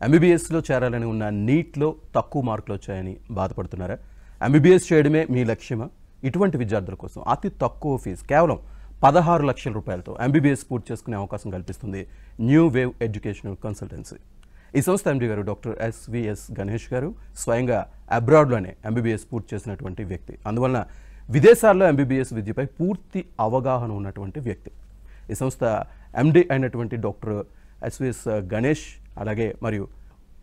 ఎంబీబీఎస్లో చేరాలని ఉన్న నీట్లో తక్కువ మార్కులు వచ్చాయని బాధపడుతున్నారా? ఎంబీబీఎస్ చేయడమే మీ లక్ష్యమా? ఇటువంటి విద్యార్థుల కోసం అతి తక్కువ ఫీజు కేవలం 16 లక్షల రూపాయలతో ఎంబీబీఎస్ పూర్తి చేసుకునే అవకాశం కల్పిస్తుంది న్యూ వేవ్ ఎడ్యుకేషనల్ కన్సల్టెన్సీ. ఈ సంస్థ ఎండీ గారు డాక్టర్ ఎస్విఎస్ గణేష్ గారు స్వయంగా అబ్రాడ్లోనే ఎంబీబీఎస్ పూర్తి చేసినటువంటి వ్యక్తి. అందువలన విదేశాల్లో ఎంబీబీఎస్ విద్యపై పూర్తి అవగాహన ఉన్నటువంటి వ్యక్తి. ఈ సంస్థ ఎండీ అయినటువంటి డాక్టర్ ఎస్విఎస్ గణేష్ అలాగే మరియు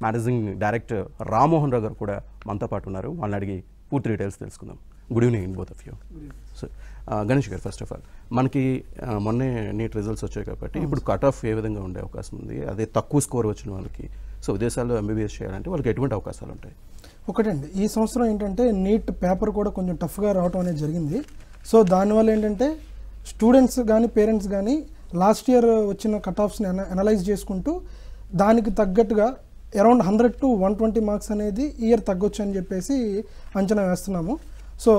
మేనేజింగ్ డైరెక్టర్ రామ్మోహన్ రావు గారు కూడా మనతో పాటు ఉన్నారు. వాళ్ళని అడిగి పూర్తి డీటెయిల్స్ తెలుసుకుందాం. Good evening both of you. So Ganesh గారు, ఫస్ట్ ఆఫ్ ఆల్ మనకి మొన్నే నీట్ రిజల్ట్స్ వచ్చాయి కాబట్టి ఇప్పుడు కట్ ఆఫ్ ఏ విధంగా ఉండే అవకాశం ఉంది? అదే తక్కువ స్కోర్ వచ్చిన వాళ్ళకి సో విదేశాల్లో ఎంబీబీఎస్ చేయాలంటే వాళ్ళకి ఎటువంటి అవకాశాలు ఉంటాయి? ఒకటండి, ఈ సంవత్సరం ఏంటంటే నీట్ పేపర్ కూడా కొంచెం టఫ్గా రావడం అనేది జరిగింది. సో దానివల్ల ఏంటంటే స్టూడెంట్స్ కానీ పేరెంట్స్ కానీ లాస్ట్ ఇయర్ వచ్చిన కట్ ఆఫ్స్ని అనలైజ్ చేసుకుంటూ దానికి తగ్గట్టుగా అరౌండ్ 100 to 120 మార్క్స్ అనేది ఇయర్ తగ్గొచ్చు అని చెప్పేసి అంచనా వేస్తున్నాము. సో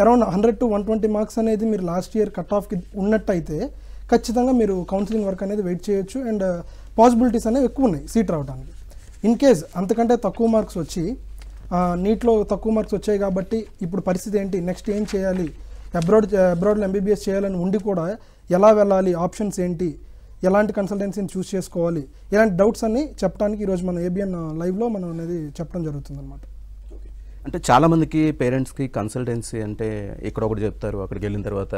అరౌండ్ 100 to 120 మార్క్స్ అనేది మీరు లాస్ట్ ఇయర్ కట్ ఆఫ్కి ఉన్నట్టయితే ఖచ్చితంగా మీరు కౌన్సిలింగ్ వర్క్ అనేది వెయిట్ చేయొచ్చు అండ్ పాసిబిలిటీస్ అనేవి ఎక్కువ ఉన్నాయి సీట్ రావడానికి. ఇన్ కేస్ అంతకంటే తక్కువ మార్క్స్ వచ్చి నీట్లో తక్కువ మార్క్స్ వచ్చాయి కాబట్టి ఇప్పుడు పరిస్థితి ఏంటి, నెక్స్ట్ ఏం చేయాలి, అబ్రాడ్లో ఎంబీబీఎస్ చేయాలని ఉండి కూడా ఎలా వెళ్ళాలి, ఆప్షన్స్ ఏంటి, ఎలాంటి కన్సల్టెన్సీని చూస్ చేసుకోవాలి, ఇలాంటి డౌట్స్ అన్ని చెప్పడానికి ఈరోజు మన ఏబిఎన్ లైవ్లో మనం అనేది చెప్పడం జరుగుతుంది అనమాట. అంటే చాలామందికి పేరెంట్స్కి కన్సల్టెన్సీ అంటే ఇక్కడ ఒకటి చెప్తారు, అక్కడికి వెళ్ళిన తర్వాత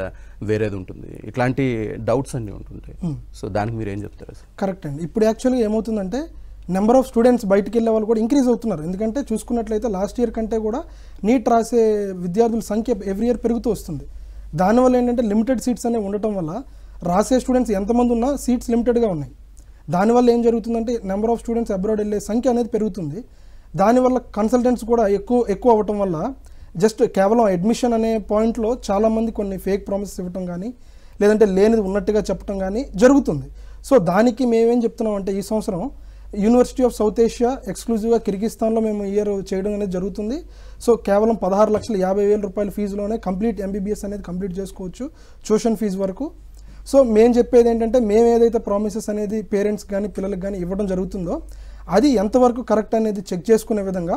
వేరేది ఉంటుంది, ఇట్లాంటి డౌట్స్ అన్నీ ఉంటుంటాయి. సో దానికి మీరు ఏం చెప్తారు? కరెక్ట్ అండి. ఇప్పుడు యాక్చువల్గా ఏమవుతుందంటే నెంబర్ ఆఫ్ స్టూడెంట్స్ బయటికి వెళ్ళే వాళ్ళు కూడా ఇంక్రీజ్ అవుతున్నారు. ఎందుకంటే చూసుకున్నట్లయితే లాస్ట్ ఇయర్ కంటే కూడా నీట్ రాసే విద్యార్థుల సంఖ్య ఎవ్రీ ఇయర్ పెరుగుతూ వస్తుంది. దానివల్ల ఏంటంటే లిమిటెడ్ సీట్స్ అనేవి ఉండటం వల్ల రాసే స్టూడెంట్స్ ఎంతమంది ఉన్నా సీట్స్ లిమిటెడ్గా ఉన్నాయి. దానివల్ల ఏం జరుగుతుందంటే నెంబర్ ఆఫ్ స్టూడెంట్స్ అబ్రాడ్ వెళ్ళే సంఖ్య అనేది పెరుగుతుంది. దానివల్ల కన్సల్టెంట్స్ కూడా ఎక్కువ అవ్వటం వల్ల జస్ట్ కేవలం అడ్మిషన్ అనే పాయింట్లో చాలామంది కొన్ని ఫేక్ ప్రామిసెస్ ఇవ్వటం కానీ లేదంటే లేనిది ఉన్నట్టుగా చెప్పడం కానీ జరుగుతుంది. సో దానికి మేమేం చెప్తున్నాం అంటే ఈ సంవత్సరం యూనివర్సిటీ ఆఫ్ సౌత్ ఏషియా ఎక్స్క్లూజివ్గా కిర్గిస్తాన్లో మేము ఇయర్ చేయడం అనేది జరుగుతుంది. సో కేవలం 16,50,000 రూపాయల ఫీజులోనే కంప్లీట్ ఎంబీబీఎస్ అనేది కంప్లీట్ చేసుకోవచ్చు ట్యూషన్ ఫీజు వరకు. సో మేము చెప్పేది ఏంటంటే మేము ఏదైతే ప్రామిసెస్ అనేది పేరెంట్స్ కానీ పిల్లలకు కానీ ఇవ్వడం జరుగుతుందో అది ఎంతవరకు కరెక్ట్ అనేది చెక్ చేసుకునే విధంగా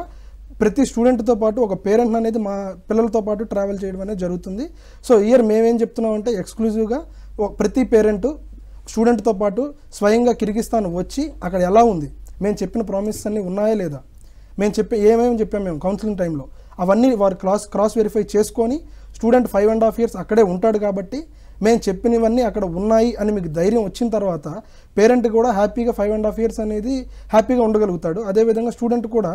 ప్రతి స్టూడెంట్తో పాటు ఒక పేరెంట్ అనేది మా పిల్లలతో పాటు ట్రావెల్ చేయడం అనేది జరుగుతుంది. సో ఇయర్ మేమేం చెప్తున్నాం అంటే ఎక్స్క్లూజివ్గా ప్రతి పేరెంట్ స్టూడెంట్తో పాటు స్వయంగా కిర్గిస్తాన్ వచ్చి అక్కడ ఎలా ఉంది, మేము చెప్పిన ప్రామిసెస్ అన్నీ ఉన్నాయా లేదా, మేము ఏమేమి చెప్పాము మేము కౌన్సిలింగ్ టైంలో అవన్నీ వారు క్రాస్ వెరిఫై చేసుకొని స్టూడెంట్ 5.5 years అక్కడే ఉంటాడు కాబట్టి మేము చెప్పినవన్నీ అక్కడ ఉన్నాయి అని మీకు ధైర్యం వచ్చిన తర్వాత పేరెంట్ కూడా హ్యాపీగా 5.5 years అనేది హ్యాపీగా ఉండగలుగుతాడు. అదేవిధంగా స్టూడెంట్ కూడా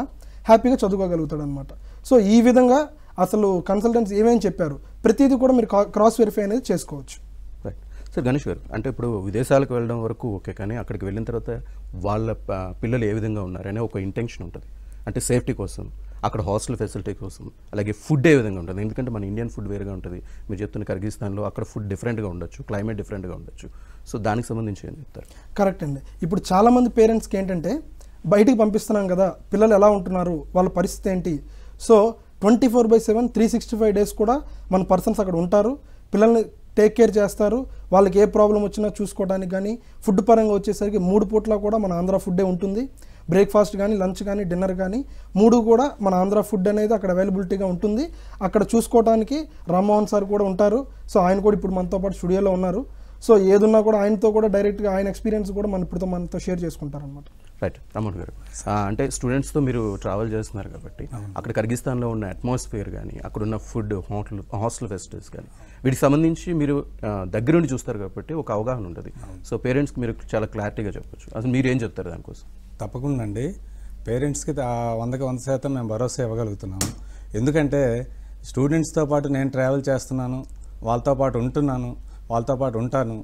హ్యాపీగా చదువుకోగలుగుతాడు అనమాట. సో ఈ విధంగా అసలు కన్సల్టెంట్స్ ఏమేమి చెప్పారు ప్రతిదీ కూడా మీరు క్రాస్ వెరిఫై అనేది చేసుకోవచ్చు. Right sir. గణేష్ గారు, అంటే ఇప్పుడు విదేశాలకు వెళ్ళడం వరకు ఓకే, కానీ అక్కడికి వెళ్ళిన తర్వాత వాళ్ళ పిల్లలు ఏ విధంగా ఉన్నారనే ఒక ఇంటెన్షన్ ఉంటుంది. అంటే సేఫ్టీ కోసం, అక్కడ హాస్టల్ ఫెసిలిటీ కోసం, అలాగే ఫుడ్ ఏ విధంగా ఉంటుంది. ఎందుకంటే మన ఇండియన్ ఫుడ్ వేరుగా ఉంటుంది, మీరు చెప్తున్న కిర్గిస్తాన్లో అక్కడ ఫుడ్ డిఫరెంట్గా ఉండొచ్చు, క్లైమేట్ డిఫరెంట్గా ఉండొచ్చు. సో దానికి సంబంధించి ఏం చెప్తారు? కరెక్ట్ అండి. ఇప్పుడు చాలామంది పేరెంట్స్కి ఏంటంటే బయటికి పంపిస్తున్నాం కదా, పిల్లలు ఎలా ఉంటున్నారు, వాళ్ళ పరిస్థితి ఏంటి. సో 24/7 365 days కూడా మన పర్సన్స్ అక్కడ ఉంటారు, పిల్లల్ని టేక్ కేర్ చేస్తారు, వాళ్ళకి ఏ ప్రాబ్లం వచ్చినా చూసుకోవడానికి. కానీ ఫుడ్ పరంగా వచ్చేసరికి 3 పూట్ల కూడా మన ఆంధ్ర ఫుడ్డే ఉంటుంది. బ్రేక్ఫాస్ట్ కానీ, లంచ్ కానీ, డిన్నర్ కానీ 3 కూడా మన ఆంధ్ర ఫుడ్ అనేది అక్కడ అవైలబిలిటీగా ఉంటుంది. అక్కడ చూసుకోవడానికి రామ్మోహన్ సార్ కూడా ఉంటారు. సో ఆయన కూడా ఇప్పుడు మనతో పాటు స్టూడియోలో ఉన్నారు. సో ఏదున్నా కూడా ఆయనతో కూడా డైరెక్ట్గా ఆయన ఎక్స్పీరియన్స్ కూడా మనతో షేర్ చేసుకుంటారనమాట. రైట్. రామ్మోహన్ గారు, అంటే స్టూడెంట్స్తో మీరు ట్రావెల్ చేస్తున్నారు కాబట్టి అక్కడ కిర్గిస్తాన్లో ఉన్న అట్మాస్ఫియర్ కానీ, అక్కడున్న ఫుడ్, హాస్టల్ ఫెసిలిటీస్ కానీ వీటికి సంబంధించి మీరు దగ్గరుండి చూస్తారు కాబట్టి ఒక అవగాహన ఉంటుంది. సో పేరెంట్స్కి మీరు చాలా క్లారిటీగా చెప్పచ్చు. అసలు మీరు ఏం చెప్తారు దానికోసం? తప్పకుండా అండి, పేరెంట్స్కి 100% మేము భరోసా ఇవ్వగలుగుతున్నాము. ఎందుకంటే స్టూడెంట్స్తో పాటు నేను ట్రావెల్ చేస్తున్నాను, వాళ్ళతో పాటు ఉంటున్నాను, వాళ్ళతో పాటు ఉంటాను.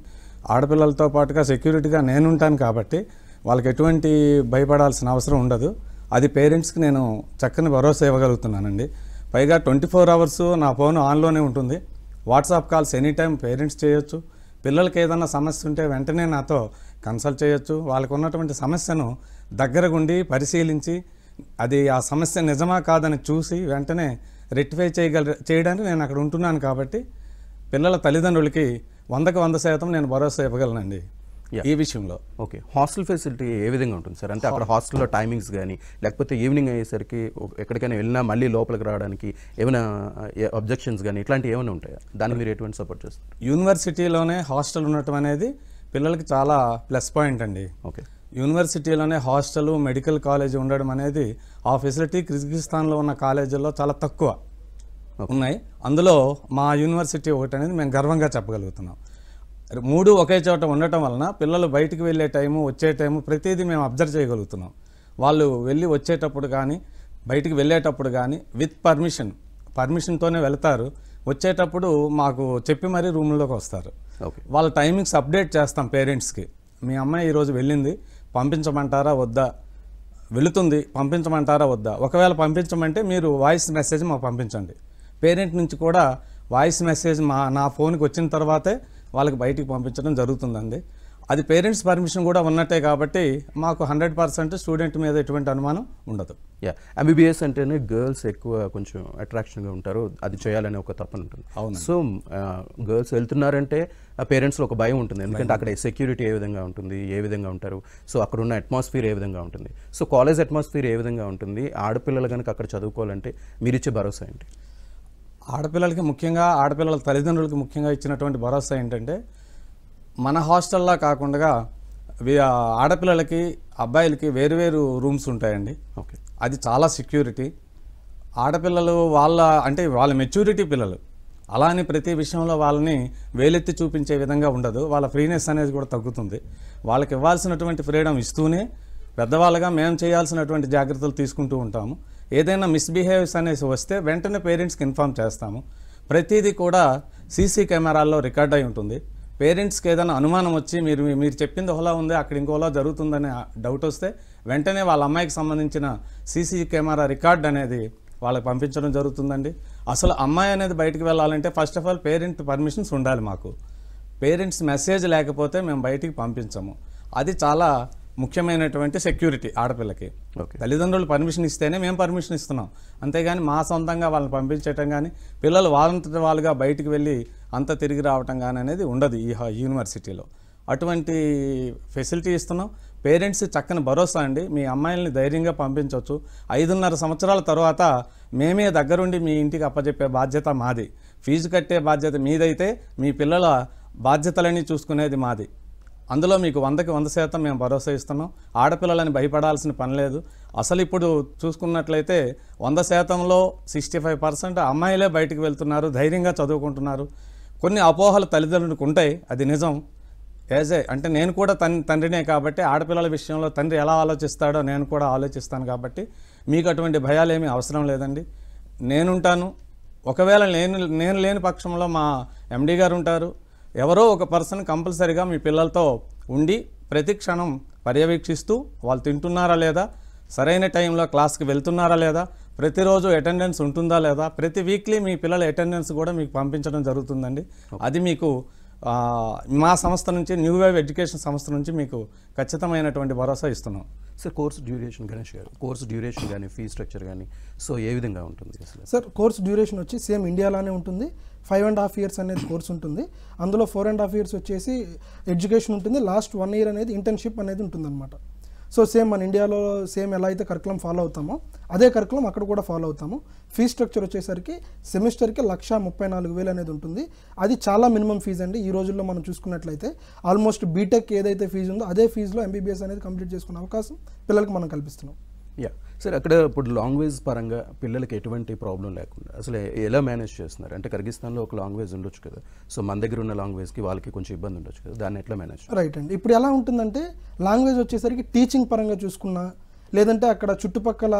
ఆడపిల్లలతో పాటుగా సెక్యూరిటీగా నేను ఉంటాను కాబట్టి వాళ్ళకి ఎటువంటి భయపడాల్సిన అవసరం ఉండదు. అది పేరెంట్స్కి నేను చక్కని భరోసా ఇవ్వగలుగుతున్నానండి. పైగా 24 hours నా ఫోన్ ఆన్లోనే ఉంటుంది. WhatsApp calls any time parents చేయొచ్చు. పిల్లలకి ఏదైనా సమస్య ఉంటే వెంటనే నాతో కన్సల్ట్ చేయొచ్చు. వాళ్ళకు ఉన్నటువంటి సమస్యను దగ్గరగుండి పరిశీలించి అది ఆ సమస్య నిజమా కాదని చూసి వెంటనే రెక్టిఫై చేయడానికి నేను అక్కడ ఉంటున్నాను కాబట్టి పిల్లల తల్లిదండ్రులకి 100% నేను భరోసా ఇవ్వగలనండి. ఈ విషయంలో. ఓకే, హాస్టల్ ఫెసిలిటీ ఏ విధంగా ఉంటుంది సార్? అంటే అక్కడ హాస్టల్లో టైమింగ్స్ కానీ, లేకపోతే ఈవినింగ్ అయ్యేసరికి ఎక్కడికైనా వెళ్ళినా మళ్ళీ లోపలికి రావడానికి ఏమైనా అబ్జెక్షన్స్ కానీ ఇట్లాంటివి ఏమైనా ఉంటాయా? దాన్ని మీరు ఎటువంటి సపోర్ట్ చేస్తారు? యూనివర్సిటీలోనే హాస్టల్ ఉండటం అనేది పిల్లలకి చాలా ప్లస్ పాయింట్ అండి. ఓకే, యూనివర్సిటీలోనే హాస్టల్, మెడికల్ కాలేజ్ ఉండడం అనేది ఆ ఫెసిలిటీ కిర్గిస్థాన్లో ఉన్న కాలేజీల్లో చాలా తక్కువ ఉన్నాయి. అందులో మా యూనివర్సిటీ ఒకటి అనేది మేము గర్వంగా చెప్పగలుగుతున్నాం. 3 ఒకే చోట ఉండటం వలన పిల్లలు బయటికి వెళ్ళే టైము, వచ్చే టైము ప్రతిదీ మేము అబ్జర్వ్ చేయగలుగుతున్నాం. వాళ్ళు వెళ్ళి వచ్చేటప్పుడు కానీ, బయటికి వెళ్ళేటప్పుడు కానీ విత్ పర్మిషన్తోనే వెళ్తారు. వచ్చేటప్పుడు మాకు చెప్పి మరీ రూమ్లోకి వస్తారు. వాళ్ళ టైమింగ్స్ అప్డేట్ చేస్తాం పేరెంట్స్కి. మీ అమ్మాయి ఈరోజు వెళ్ళింది, పంపించమంటారా వద్దా, వెళుతుంది పంపించమంటారా వద్దా, ఒకవేళ పంపించమంటే మీరు వాయిస్ మెసేజ్ మాకు పంపించండి. పేరెంట్ నుంచి కూడా వాయిస్ మెసేజ్ నా ఫోన్కి వచ్చిన తర్వాతే వాళ్ళకి బయటికి పంపించడం జరుగుతుందండి. అది పేరెంట్స్ పర్మిషన్ కూడా ఉన్నట్టే కాబట్టి మాకు 100% స్టూడెంట్ మీద ఎటువంటి అనుమానం ఉండదు. ఎంబీబీఎస్ అంటేనే గర్ల్స్ ఎక్కువ కొంచెం అట్రాక్షన్గా ఉంటారు, అది చేయాలనే ఒక తపన ఉంటుంది. అవును. సో గర్ల్స్ వెళ్తున్నారంటే పేరెంట్స్లో ఒక భయం ఉంటుంది, ఎందుకంటే అక్కడ సెక్యూరిటీ ఏ విధంగా ఉంటుంది, ఏ విధంగా ఉంటారు, సో అక్కడ ఉన్న అట్మాస్ఫియర్ ఏ విధంగా ఉంటుంది, సో కాలేజ్ అట్మాస్ఫియర్ ఏ విధంగా ఉంటుంది, ఆడపిల్లలు కనుక అక్కడ చదువుకోవాలంటే మీరు ఇచ్చే భరోసా ఏంటి? ఆడపిల్లలకి ముఖ్యంగా, ఆడపిల్లల తల్లిదండ్రులకి ముఖ్యంగా ఇచ్చినటువంటి భరోసా ఏంటంటే, మన హాస్టల్లా కాకుండా ఆడపిల్లలకి అబ్బాయిలకి వేరువేరు రూమ్స్ ఉంటాయండి. ఓకే, అది చాలా సెక్యూరిటీ. ఆడపిల్లలు వాళ్ళ మెచ్యూరిటీ పిల్లలు, అలా అని ప్రతి విషయంలో వాళ్ళని వేలెత్తి చూపించే విధంగా ఉండదు. వాళ్ళ ఫ్రీనెస్ అనేది కూడా తగ్గుతుంది. వాళ్ళకి ఇవ్వాల్సినటువంటి ఫ్రీడమ్ ఇస్తూనే పెద్దవాళ్ళగా మేము చేయాల్సినటువంటి జాగ్రత్తలు తీసుకుంటూ ఉంటాము. ఏదైనా మిస్బిహేవ్స్ అనేసి వస్తే వెంటనే పేరెంట్స్కి ఇన్ఫామ్ చేస్తాము. ప్రతిదీ కూడా సీసీ కెమెరాల్లో రికార్డ్ అయి ఉంటుంది. పేరెంట్స్కి ఏదైనా అనుమానం వచ్చి మీరు చెప్పింది ఒకలా ఉంది, అక్కడ ఇంకోలా జరుగుతుందనే డౌట్ వస్తే వెంటనే వాళ్ళ అమ్మాయికి సంబంధించిన సీసీ కెమెరా రికార్డ్ అనేది వాళ్ళకి పంపించడం జరుగుతుందండి. అసలు అమ్మాయి అనేది బయటికి వెళ్ళాలంటే first of all parent permissions ఉండాలి. మాకు పేరెంట్స్ మెసేజ్ లేకపోతే మేము బయటికి పంపించము. అది చాలా ముఖ్యమైనటువంటి సెక్యూరిటీ ఆడపిల్లకి. తల్లిదండ్రులు పర్మిషన్ ఇస్తేనే మేము పర్మిషన్ ఇస్తున్నాం, అంతేగాని మా సొంతంగా వాళ్ళని పంపించటం కానీ, పిల్లలు వాళ్ళంతటి వాళ్ళుగా బయటికి వెళ్ళి అంతా తిరిగి రావటం కానీ అనేది ఉండదు ఈ యూనివర్సిటీలో. అటువంటి ఫెసిలిటీ ఇస్తున్నాం. పేరెంట్స్ చక్కని భరోసా అండి, మీ అమ్మాయిల్ని ధైర్యంగా పంపించవచ్చు. 5.5 సంవత్సరాల తర్వాత మేమే దగ్గరుండి మీ ఇంటికి అప్పచెప్పే బాధ్యత మాది. ఫీజు కట్టే బాధ్యత మీదైతే మీ పిల్లల బాధ్యతలన్నీ చూసుకునేది మాది. అందులో మీకు 100కి 100% మేము భరోసా ఇస్తున్నాం. ఆడపిల్లలని భయపడాల్సిన పని లేదు. అసలు ఇప్పుడు చూసుకున్నట్లయితే 100%లో 65% అమ్మాయిలే బయటికి వెళ్తున్నారు, ధైర్యంగా చదువుకుంటున్నారు. కొన్ని అపోహలు తల్లిదండ్రులకు ఉంటాయి, అది నిజం. అంటే నేను కూడా తండ్రినే కాబట్టి ఆడపిల్లల విషయంలో తండ్రి ఎలా ఆలోచిస్తాడో నేను కూడా ఆలోచిస్తాను కాబట్టి మీకు అటువంటి భయాలేమీ అవసరం లేదండి. నేనుంటాను. ఒకవేళ నేను లేని పక్షంలో మా ఎండి గారు ఉంటారు. ఎవరో ఒక పర్సన్ కంపల్సరీగా మీ పిల్లలతో ఉండి ప్రతి క్షణం పర్యవేక్షిస్తూ వాళ్ళు తింటున్నారా లేదా, సరైన టైంలో క్లాస్కి వెళ్తున్నారా లేదా, ప్రతిరోజు అటెండెన్స్ ఉంటుందా లేదా, ప్రతి వీక్లీ మీ పిల్లల అటెండెన్స్ కూడా మీకు పంపించడం జరుగుతుందండి. అది మీకు మా సంస్థ నుంచి, న్యూ వేవ్ ఎడ్యుకేషన్ సంస్థ నుంచి మీకు ఖచ్చితమైనటువంటి భరోసా ఇస్తున్నాం. సార్ కోర్స్ డ్యూరేషన్, గణేష్ గారు, కోర్స్ డ్యూరేషన్ కానీ ఫీ స్ట్రక్చర్ కానీ సో ఏ విధంగా ఉంటుంది అసలు? సార్ కోర్స్ డ్యూరేషన్ వచ్చి సేమ్ ఇండియాలోనే ఉంటుంది. 5.5 years అనేది కోర్స్ ఉంటుంది. అందులో 4.5 years వచ్చేసి ఎడ్యుకేషన్ ఉంటుంది. లాస్ట్ 1 year అనేది ఇంటర్న్షిప్ అనేది ఉంటుందన్నమాట. సో సేమ్ మన ఇండియాలో సేమ్ ఎలా అయితే కరికులం ఫాలో అవుతామో అదే కరికులం అక్కడ కూడా ఫాలో అవుతాము. ఫీ స్ట్రక్చర్ వచ్చేసరికి సెమిస్టర్కి 1,34,000 అనేది ఉంటుంది. అది చాలా మినిమం ఫీజు అండి. ఈ రోజుల్లో మనం చూసుకున్నట్లయితే ఆల్మోస్ట్ బీటెక్ ఏదైతే ఫీజు ఉందో అదే ఫీజులో ఎంబీబీఎస్ అనేది కంప్లీట్ చేసుకునే అవకాశం పిల్లలకి మనం కల్పిస్తున్నాం. సార్ అక్కడ ఇప్పుడు లాంగ్వేజ్ పరంగా పిల్లలకి ఎటువంటి ప్రాబ్లం లేకుండా అసలు ఎలా మేనేజ్ చేస్తున్నారు? అంటే కర్గిస్తాన్లో ఒక లాంగ్వేజ్ ఉండొచ్చు కదా, సో మన దగ్గర ఉన్న లాంగ్వేజ్కి వాళ్ళకి కొంచెం ఇబ్బంది ఉండొచ్చు కదా, దాన్ని ఎట్లా మేనేజ్? రైట్ అండి. ఇప్పుడు ఎలా ఉంటుందంటే లాంగ్వేజ్ వచ్చేసరికి టీచింగ్ పరంగా చూసుకున్నా, లేదంటే అక్కడ చుట్టుపక్కల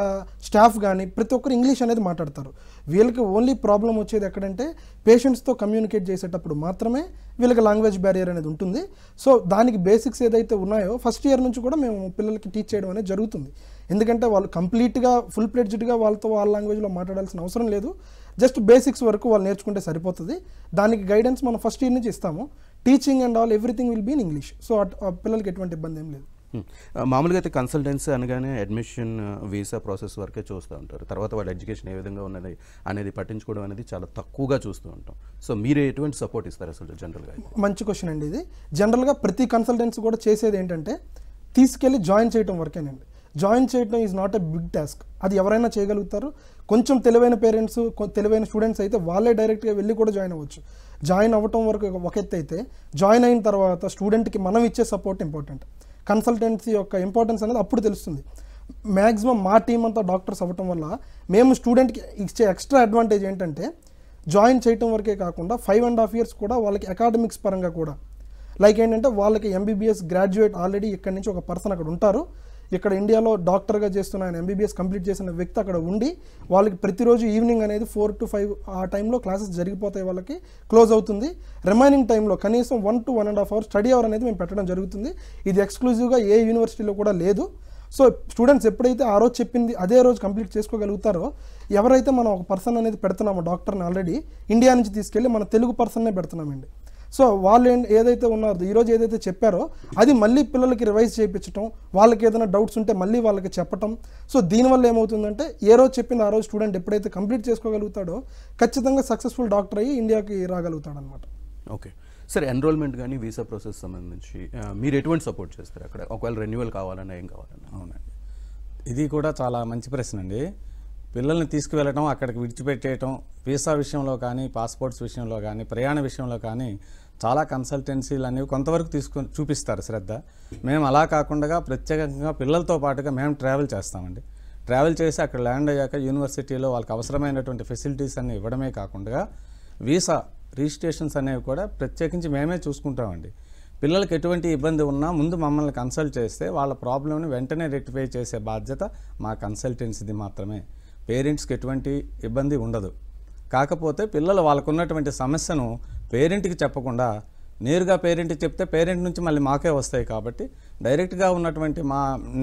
స్టాఫ్ కానీ ప్రతి ఒక్కరు ఇంగ్లీష్ అనేది మాట్లాడతారు. వీళ్ళకి ఓన్లీ ప్రాబ్లం వచ్చేది ఎక్కడంటే పేషెంట్స్తో కమ్యూనికేట్ చేసేటప్పుడు మాత్రమే వీళ్ళకి లాంగ్వేజ్ బ్యారియర్ అనేది ఉంటుంది. సో దానికి బేసిక్స్ ఏదైతే ఉన్నాయో ఫస్ట్ ఇయర్ నుంచి కూడా మేము పిల్లలకి టీచ్ చేయడం అనేది జరుగుతుంది. ఎందుకంటే వాళ్ళు కంప్లీట్గా ఫుల్ ప్లెడ్జ్డ్గా వాళ్ళతో వాళ్ళ లాంగ్వేజ్లో మాట్లాడాల్సిన అవసరం లేదు. జస్ట్ బేసిక్స్ వరకు వాళ్ళు నేర్చుకుంటే సరిపోతుంది. దానికి గైడెన్స్ మనం ఫస్ట్ ఇయర్ నుంచి ఇస్తాము. Teaching and all everything will be in English. So పిల్లలకి ఎటువంటి ఇబ్బంది ఏం లేదు. మామూలుగా అయితే కన్సల్టెన్సీ అనగానే అడ్మిషన్ వీసా ప్రాసెస్ వరకే చూస్తూ ఉంటారు. తర్వాత వాళ్ళ ఎడ్యుకేషన్ ఏ విధంగా ఉన్నది అనేది పట్టించుకోవడం అనేది చాలా తక్కువగా చూస్తూ ఉంటాం. సో మీరు ఎటువంటి సపోర్ట్ ఇస్తారు అసలు జనరల్గా? మంచి క్వశ్చన్ అండి ఇది. జనరల్గా ప్రతి కన్సల్టెన్సీ కూడా చేసేది ఏంటంటే తీసుకెళ్ళి జాయిన్ చేయడం వరకేనండి. జాయిన్ చేయడం is not a big task. అది ఎవరైనా చేయగలుగుతారు. కొంచెం తెలివైన పేరెంట్స్, తెలివైన స్టూడెంట్స్ అయితే వాళ్ళే డైరెక్ట్గా వెళ్ళి కూడా జాయిన్ అవ్వచ్చు. జాయిన్ అవ్వటం వరకు ఒక ఎత్తు అయితే, జాయిన్ అయిన తర్వాత స్టూడెంట్కి మనం ఇచ్చే సపోర్ట్ ఇంపార్టెంట్. కన్సల్టెన్సీ యొక్క ఇంపార్టెన్స్ అనేది అప్పుడు తెలుస్తుంది. మ్యాక్సిమం మా టీం అంతా డాక్టర్స్ అవ్వటం వల్ల మేము స్టూడెంట్కి ఇచ్చే ఎక్స్ట్రా అడ్వాంటేజ్ ఏంటంటే జాయిన్ చేయటం వరకే కాకుండా 5.5 years కూడా వాళ్ళకి అకాడమిక్స్ పరంగా కూడా లైక్ ఏంటంటే వాళ్ళకి ఎంబీబీఎస్ గ్రాడ్యుయేట్ ఆల్రెడీ ఇక్కడ నుంచి ఒక పర్సన్ అక్కడ ఉంటారు. ఇక్కడ ఇండియాలో డాక్టర్గా చేస్తున్న ఆయన ఎంబీబీఎస్ కంప్లీట్ చేసిన వ్యక్తి అక్కడ ఉండి వాళ్ళకి ప్రతిరోజు ఈవినింగ్ అనేది 4 to 5 ఆ టైంలో క్లాసెస్ జరిగిపోతాయి, వాళ్ళకి క్లోజ్ అవుతుంది. రిమైనింగ్ టైంలో కనీసం 1 to 1.5 hours స్టడీ అవర్ అనేది మేము పెట్టడం జరుగుతుంది. ఇది ఎక్స్క్లూజివ్గా ఏ యూనివర్సిటీలో కూడా లేదు. సో స్టూడెంట్స్ ఎప్పుడైతే ఆ రోజు చెప్పింది అదే రోజు కంప్లీట్ చేసుకోగలుగుతారో, ఎవరైతే మనం ఒక పర్సన్ అనేది పెడుతున్నామో డాక్టర్ని ఆల్రెడీ ఇండియా నుంచి తీసుకెళ్ళి మన తెలుగు పర్సన్నే పెడుతున్నామండి. సో వాళ్ళు ఏదైతే ఉన్నారో ఈరోజు ఏదైతే చెప్పారో అది మళ్ళీ పిల్లలకి రివైజ్ చేయించడం, వాళ్ళకి ఏదైనా డౌట్స్ ఉంటే మళ్ళీ వాళ్ళకి చెప్పటం. సో దీనివల్ల ఏమవుతుందంటే ఏ రోజు చెప్పింది ఆ రోజు స్టూడెంట్ ఎప్పుడైతే కంప్లీట్ చేసుకోగలుగుతాడో ఖచ్చితంగా సక్సెస్ఫుల్ డాక్టర్ అయ్యి ఇండియాకి రాగలుగుతాడు అనమాట. ఓకే సరే, ఎన్రోల్మెంట్ కానీ వీసా ప్రాసెస్ సంబంధించి మీరు ఎటువంటి సపోర్ట్ చేస్తారు అక్కడ? ఒకవేళ రెన్యువల్ కావాలన్నా ఏం కావాలన్నా? అవునండి, ఇది కూడా చాలా మంచి ప్రశ్న అండి. పిల్లల్ని తీసుకువెళ్ళటం, అక్కడికి విడిచిపెట్టేయటం, వీసా విషయంలో కానీ, పాస్పోర్ట్స్ విషయంలో కానీ, ప్రయాణ విషయంలో కానీ చాలా కన్సల్టెన్సీలు అనేవి కొంతవరకు చూపిస్తారు శ్రద్ధ. మేము అలా కాకుండా ప్రత్యేకంగా పిల్లలతో పాటుగా మేము ట్రావెల్ చేస్తామండి. ట్రావెల్ చేసి అక్కడ ల్యాండ్ అయ్యాక యూనివర్సిటీలో వాళ్ళకి అవసరమైనటువంటి ఫెసిలిటీస్ అన్ని ఇవ్వడమే కాకుండా వీసా రిజిస్ట్రేషన్స్ అనేవి కూడా ప్రత్యేకించి మేమే చూసుకుంటామండి. పిల్లలకి ఎటువంటి ఇబ్బంది ఉన్నా ముందు మమ్మల్ని కన్సల్ట్ చేస్తే వాళ్ళ ప్రాబ్లమ్ని వెంటనే రెక్టిఫై చేసే బాధ్యత మా కన్సల్టెన్సీది మాత్రమే. పేరెంట్స్కి ఎటువంటి ఇబ్బంది ఉండదు. కాకపోతే పిల్లలు వాళ్ళకున్నటువంటి సమస్యను పేరెంట్కి చెప్పకుండా నేరుగా పేరెంట్కి చెప్తే పేరెంట్ నుంచి మళ్ళీ మాకే వస్తాయి. కాబట్టి డైరెక్ట్గా ఉన్నటువంటి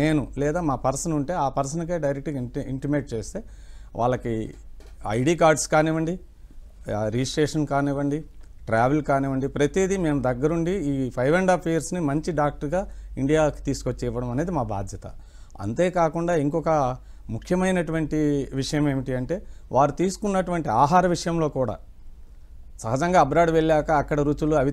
నేను లేదా మా పర్సన్ ఉంటే ఆ పర్సన్కే డైరెక్ట్గా ఇంటిమేట్ చేస్తే వాళ్ళకి ఐడి కార్డ్స్ కానివ్వండి, రిజిస్ట్రేషన్ కానివ్వండి, ట్రావెల్ కానివ్వండి, ప్రతిదీ మేము దగ్గరుండి ఈ 5.5 yearsని మంచి డాక్టర్గా ఇండియాకి తీసుకొచ్చి ఇవ్వడం అనేది మా బాధ్యత. అంతేకాకుండా ఇంకొక ముఖ్యమైనటువంటి విషయం ఏమిటి అంటే వారు తీసుకున్నటువంటి ఆహార విషయంలో కూడా సహజంగా అబ్రాడ్ వెళ్ళాక అక్కడ రుచులు అవి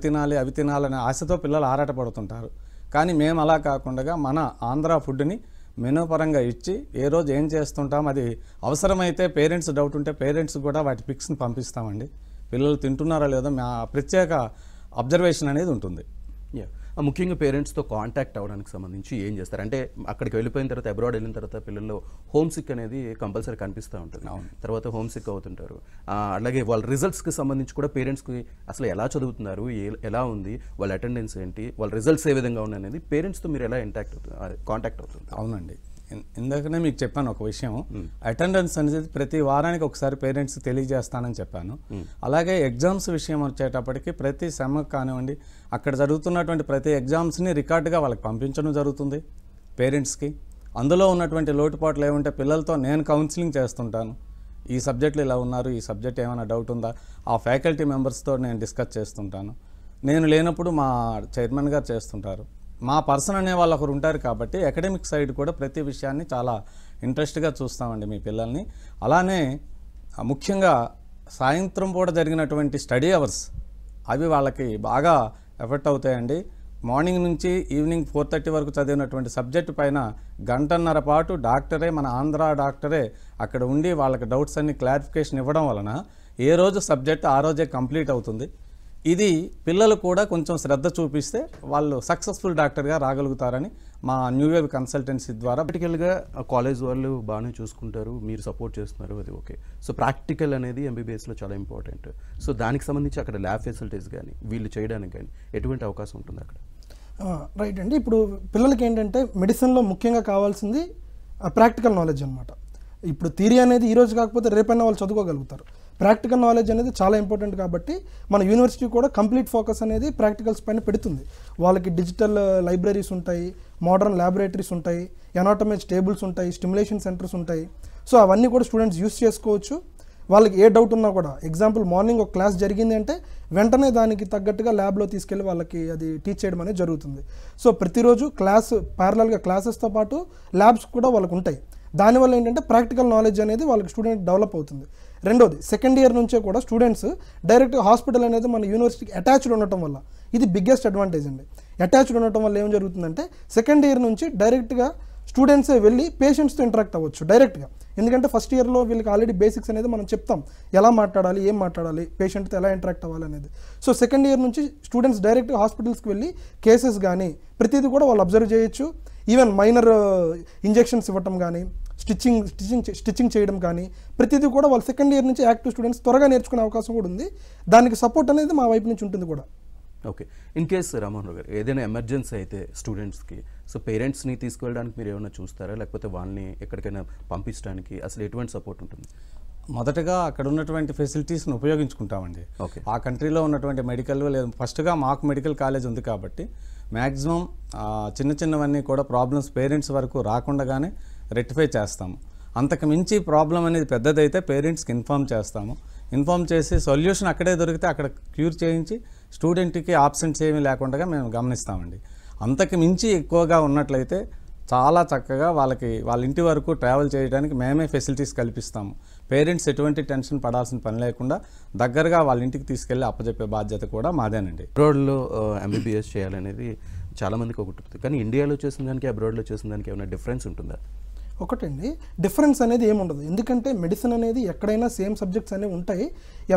తినాలనే ఆశతో పిల్లలు ఆరాటపడుతుంటారు. కానీ మేము అలా కాకుండా మన ఆంధ్ర ఫుడ్ని మెనూ పరంగా ఇచ్చి ఏ రోజు ఏం చేస్తుంటాం, అది అవసరమైతే పేరెంట్స్ డౌట్ ఉంటే పేరెంట్స్ కూడా వాటి పిక్స్ని పంపిస్తామండి. పిల్లలు తింటున్నారా లేదో మా ప్రత్యేక అబ్జర్వేషన్ అనేది ఉంటుంది. ముఖ్యంగా పేరెంట్స్తో కాంటాక్ట్ అవ్వడానికి సంబంధించి ఏం చేస్తారు అంటే అక్కడికి వెళ్ళిపోయిన తర్వాత, అబ్రాడ్ వెళ్ళిన తర్వాత పిల్లల్లో హోమ్ సిక్ అనేది కంపల్సరీ కనిపిస్తూ ఉంటుంది. తర్వాత హోమ్ సిక్ అవుతుంటారు. అలాగే వాళ్ళ రిజల్ట్స్కి సంబంధించి కూడా పేరెంట్స్కి అసలు ఎలా చదువుతున్నారు, ఎలా ఉంది, వాళ్ళ అటెండెన్స్ ఏంటి, వాళ్ళ రిజల్ట్స్ ఏ విధంగా ఉన్నాయి అనేది పేరెంట్స్తో మీరు ఎలా కాంటాక్ట్ అవుతుంది? అవునండి, ఇందాకనే మీకు చెప్పాను ఒక విషయం. అటెండెన్స్ అనేది ప్రతి వారానికి ఒకసారి పేరెంట్స్ తెలియజేస్తానని చెప్పాను. అలాగే ఎగ్జామ్స్ విషయం వచ్చేటప్పటికి ప్రతి సెమ్కి కానివ్వండి, అక్కడ జరుగుతున్నటువంటి ప్రతి ఎగ్జామ్స్ని రికార్డుగా వాళ్ళకి పంపించడం జరుగుతుంది పేరెంట్స్కి. అందులో ఉన్నటువంటి లోటుపాట్లు ఏమంటే పిల్లలతో నేను కౌన్సిలింగ్ చేస్తుంటాను. ఈ సబ్జెక్టులు ఇలా ఉన్నారు, ఈ సబ్జెక్ట్ ఏమైనా డౌట్ ఉందా, ఆ ఫ్యాకల్టీ మెంబర్స్తో నేను డిస్కస్ చేస్తుంటాను. నేను లేనప్పుడు మా చైర్మన్ గారు చేస్తుంటారు. మా పర్సన్ అనే వాళ్ళు ఒకరు ఉంటారు. కాబట్టి అకాడమిక్ సైడ్ కూడా ప్రతి విషయాన్ని చాలా ఇంట్రెస్ట్గా చూస్తామండి మీ పిల్లల్ని. అలానే ముఖ్యంగా సాయంత్రం పూట జరిగినటువంటి స్టడీ అవర్స్ అవి వాళ్ళకి బాగా ఎఫెక్ట్ అవుతాయండి. మార్నింగ్ నుంచి ఈవినింగ్ 4:30 వరకు చదివినటువంటి సబ్జెక్టు పైన 1.5 గంటల పాటు డాక్టరే, మన ఆంధ్ర డాక్టరే అక్కడ ఉండి వాళ్ళకి డౌట్స్ అన్ని క్లారిఫికేషన్ ఇవ్వడం వలన ఏ రోజు సబ్జెక్ట్ ఆ రోజే కంప్లీట్ అవుతుంది. ఇది పిల్లలు కూడా కొంచెం శ్రద్ధ చూపిస్తే వాళ్ళు సక్సెస్ఫుల్ డాక్టర్గా రాగలుగుతారని మా న్యూ వేవ్ కన్సల్టెన్సీ ద్వారా. ప్రాక్టికల్గా కాలేజ్ వాళ్ళు బాగానే చూసుకుంటారు, మీరు సపోర్ట్ చేస్తున్నారు, అది ఓకే. సో ప్రాక్టికల్ అనేది ఎంబీబీఎస్లో చాలా ఇంపార్టెంట్. సో దానికి సంబంధించి అక్కడ ల్యాబ్ ఫెసిలిటీస్ కానీ వీళ్ళు చేయడానికి కానీ ఎటువంటి అవకాశం ఉంటుంది అక్కడ? రైట్ అండి. ఇప్పుడు పిల్లలకి ఏంటంటే మెడిసిన్లో ముఖ్యంగా కావాల్సింది ప్రాక్టికల్ నాలెడ్జ్ అనమాట. ఇప్పుడు థియరీ అనేది ఈరోజు కాకపోతే రేపైనా వాళ్ళు చదువుకోగలుగుతారు. ప్రాక్టికల్ నాలెడ్జ్ అనేది చాలా ఇంపార్టెంట్. కాబట్టి మన యూనివర్సిటీ కూడా కంప్లీట్ ఫోకస్ అనేది ప్రాక్టికల్స్ పైన పెడుతుంది. వాళ్ళకి డిజిటల్ లైబ్రరీస్ ఉంటాయి, మోడర్న్ ల్యాబొరేటరీస్ ఉంటాయి, ఎనాటమీ టేబుల్స్ ఉంటాయి, స్టిమ్యులేషన్ సెంటర్స్ ఉంటాయి. సో అవన్నీ కూడా స్టూడెంట్స్ యూస్ చేసుకోవచ్చు. వాళ్ళకి ఏ డౌట్ ఉన్నా కూడా, ఎగ్జాంపుల్ మార్నింగ్ ఒక క్లాస్ జరిగింది అంటే వెంటనే దానికి తగ్గట్టుగా ల్యాబ్లో తీసుకెళ్ళి వాళ్ళకి అది టీచ్ చేయడం అనేది జరుగుతుంది. సో ప్రతిరోజు ప్యారలల్గా క్లాసెస్తో పాటు ల్యాబ్స్ కూడా వాళ్ళకు ఉంటాయి. దానివల్ల ఏంటంటే ప్రాక్టికల్ నాలెడ్జ్ అనేది వాళ్ళకి స్టూడెంట్ డెవలప్ అవుతుంది. రెండోది, సెకండ్ ఇయర్ నుంచే కూడా స్టూడెంట్స్ డైరెక్ట్గా హాస్పిటల్ అనేది మన యూనివర్సిటీకి అటాచ్డ్ ఉండటం వల్ల, ఇది బిగ్గెస్ట్ అడ్వాంటేజ్ అండి. అటాచ్డ్ ఉండటం వల్ల ఏం జరుగుతుందంటే సెకండ్ ఇయర్ నుంచి డైరెక్ట్గా స్టూడెంట్సే వెళ్ళి పేషెంట్స్తో ఇంటరాక్ట్ అవ్వచ్చు డైరెక్ట్గా. ఎందుకంటే ఫస్ట్ ఇయర్లో వీళ్ళకి ఆల్రెడీ బేసిక్స్ అనేది మనం చెప్తాం, ఎలా మాట్లాడాలి, ఏం మాట్లాడాలి, పేషెంట్తో ఎలా ఇంటరాక్ట్ అవ్వాలి అనేది. సో సెకండ్ ఇయర్ నుంచి స్టూడెంట్స్ డైరెక్ట్గా హాస్పిటల్స్కి వెళ్ళి కేసెస్ కానీ ప్రతిదీ కూడా వాళ్ళు అబ్జర్వ్ చేయొచ్చు. ఈవెన్ మైనర్ ఇంజెక్షన్స్ ఇవ్వటం కానీ, స్టిచ్చింగ్ చేయడం కానీ ప్రతిదీ కూడా వాళ్ళు సెకండ్ ఇయర్ నుంచి యాక్టివ్ స్టూడెంట్స్ త్వరగా నేర్చుకునే అవకాశం కూడా ఉంది. దానికి సపోర్ట్ అనేది మా వైపు నుంచి ఉంటుంది కూడా. Okay, in case Rammohan Rao గారు ఏదైనా ఎమర్జెన్సీ అయితే స్టూడెంట్స్కి, సో పేరెంట్స్ని తీసుకువెళ్ళడానికి మీరు ఏమైనా చూస్తారా, లేకపోతే వాళ్ళని ఎక్కడికైనా పంపించడానికి అసలు ఎటువంటి సపోర్ట్ ఉంటుంది? మొదటగా అక్కడ ఉన్నటువంటి ఫెసిలిటీస్ని ఉపయోగించుకుంటామండి. ఓకే. ఆ కంట్రీలో ఉన్నటువంటి మెడికల్ లేదా ఫస్ట్గా మాకు మెడికల్ కాలేజ్ ఉంది కాబట్టి మ్యాక్సిమం చిన్నవన్నీ కూడా ప్రాబ్లమ్స్ పేరెంట్స్ వరకు రాకుండానే రెక్టిఫై చేస్తాము. అంతకు మించి ప్రాబ్లం అనేది పెద్దదైతే పేరెంట్స్కి ఇన్ఫామ్ చేసి సొల్యూషన్ అక్కడే దొరికితే అక్కడ క్యూర్ చేయించి స్టూడెంట్కి ఆబ్సెంట్స్ ఏమీ లేకుండా మేము గమనిస్తామండి. అంతకు మించి ఎక్కువగా ఉన్నట్లయితే చాలా చక్కగా వాళ్ళ ఇంటి వరకు ట్రావెల్ చేయడానికి మేమే ఫెసిలిటీస్ కల్పిస్తాము. పేరెంట్స్ ఎటువంటి టెన్షన్ పడాల్సిన పని లేకుండా దగ్గరగా వాళ్ళ ఇంటికి తీసుకెళ్ళి అప్పచెప్పే బాధ్యత కూడా మాదేనండి. అబ్రాడ్లో ఎంబీబీఎస్ చేయాలనేది చాలామందికి ఒకటి ఉంటుంది, కానీ ఇండియాలో చేసిన దానికి అబ్రాడ్లో చేసిన దానికి ఏమైనా డిఫరెన్స్ ఉంటుందా? ఒకటండి, డిఫరెన్స్ అనేది ఏముండదు. ఎందుకంటే మెడిసిన్ అనేది ఎక్కడైనా సేమ్ సబ్జెక్ట్స్ అనేవి ఉంటాయి.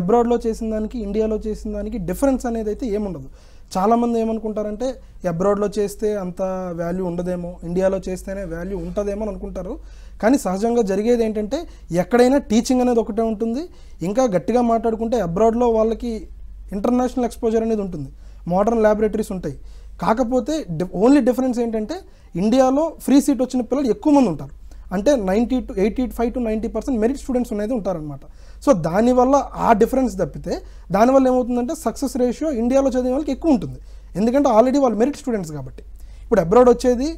అబ్రాడ్లో చేసిన దానికి ఇండియాలో చేసిన దానికి డిఫరెన్స్ అనేది అయితే ఏముండదు. చాలామంది ఏమనుకుంటారంటే అబ్రాడ్లో చేస్తే అంత వాల్యూ ఉండదేమో, ఇండియాలో చేస్తేనే వాల్యూ ఉంటుందేమో అని అనుకుంటారు. కానీ సహజంగా జరిగేది ఏంటంటే ఎక్కడైనా టీచింగ్ అనేది ఒకటే ఉంటుంది. ఇంకా గట్టిగా మాట్లాడుకుంటే అబ్రాడ్లో వాళ్ళకి ఇంటర్నేషనల్ ఎక్స్పోజర్ అనేది ఉంటుంది, మోడర్న్ ల్యాబొరేటరీస్ ఉంటాయి. కాకపోతే ఓన్లీ డిఫరెన్స్ ఏంటంటే ఇండియాలో ఫ్రీ సీట్ వచ్చిన పిల్లలు ఎక్కువ మంది ఉంటారు. అంటే 85 to 90% మెరిట్ స్టూడెంట్స్ అనేది ఉంటారనమాట. సో దానివల్ల ఆ డిఫరెన్స్ తప్పితే దానివల్ల ఏమవుతుందంటే సక్సెస్ రేషియో ఇండియాలో చదివే వాళ్ళకి ఎక్కువ ఉంటుంది. ఎందుకంటే ఆల్రెడీ వాళ్ళు మెరిట్ స్టూడెంట్స్ కాబట్టి. ఇప్పుడు అబ్రాడ్ వచ్చేది